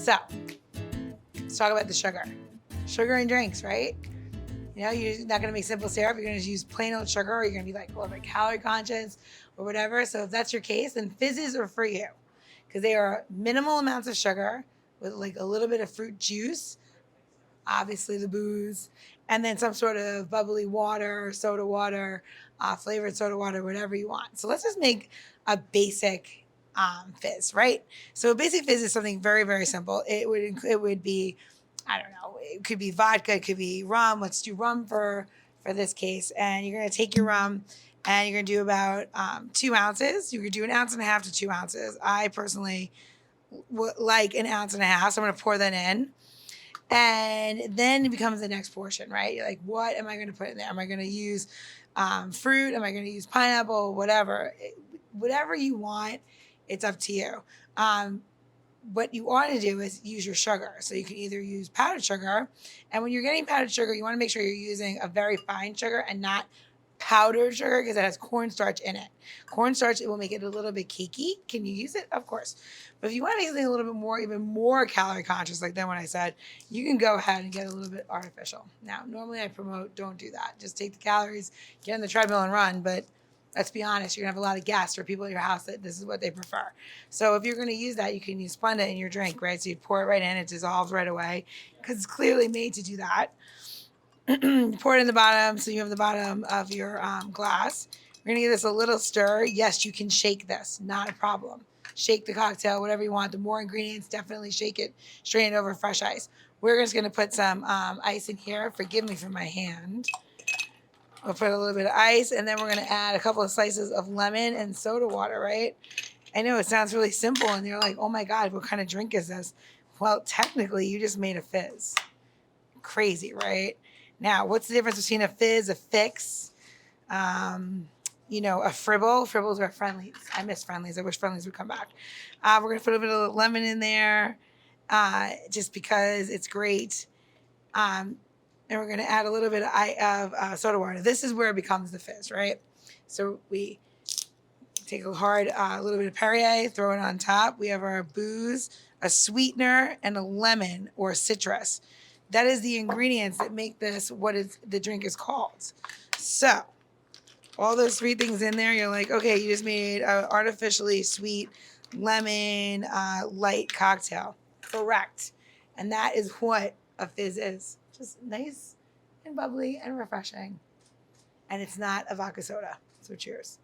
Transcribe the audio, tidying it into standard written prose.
So let's talk about the sugar. Sugar in drinks, right? You know, you're not gonna make simple syrup. You're gonna use plain old sugar, or you're gonna be like a little bit calorie conscious or whatever. So if that's your case, then fizzes are for you because they are minimal amounts of sugar with like a little bit of fruit juice, obviously the booze, and then some sort of bubbly water, soda water, flavored soda water, whatever you want. So let's just make a basic fizz, right? So a basic fizz is something very, very simple. It would be, I don't know, it could be vodka, it could be rum. Let's do rum for this case. And you're gonna take your rum and you're gonna do about 2 ounces. You could do 1.5 ounces to 2 ounces. I personally like 1.5 ounces. So I'm gonna pour that in. And then it becomes the next portion, right? You're like, what am I going to put in there? Am I going to use fruit? Am I going to use pineapple? Whatever. Whatever you want, it's up to you. What you want to do is use your sugar. So you can either use powdered sugar. And when you're getting powdered sugar, you want to make sure you're using a very fine sugar and not powdered sugar because it has cornstarch in it. Cornstarch, it will make it a little bit cakey. Can you use it? Of course. But if you want to make something a little bit more, even more calorie conscious, like then what I said, you can go ahead and get a little bit artificial. Now, normally I promote don't do that. Just take the calories, get on the treadmill and run. But let's be honest, you're gonna have a lot of guests or people at your house that this is what they prefer. So if you're gonna use that, you can use Splenda in your drink, right? So you pour it right in, it dissolves right away because it's clearly made to do that. Pour it in the bottom so you have the bottom of your glass. We're gonna give this a little stir. Yes, you can shake this, not a problem. Shake the cocktail, whatever you want. The more ingredients, definitely shake it, strain it over fresh ice. We're just gonna put some ice in here. Forgive me for my hand. We'll put a little bit of ice, and then we're gonna add a couple of slices of lemon and soda water, right? I know it sounds really simple, and you're like, oh my God, what kind of drink is this? Well, technically, you just made a fizz. Crazy, right? Now, what's the difference between a fizz, a fix, a fribble? Fribbles are friendlies. I miss friendlies. I wish friendlies would come back. We're going to put a bit of lemon in there just because it's great. And we're going to add a little bit of soda water. This is where it becomes the fizz, right? So we take a hard little bit of Perrier, throw it on top. We have our booze, a sweetener, and a lemon or citrus. That is the ingredients that make this what the drink is called. So all those three things in there, you're like, okay, you just made an artificially sweet lemon light cocktail. Correct. And that is what a fizz is. Just nice and bubbly and refreshing. And it's not a vodka soda. So cheers.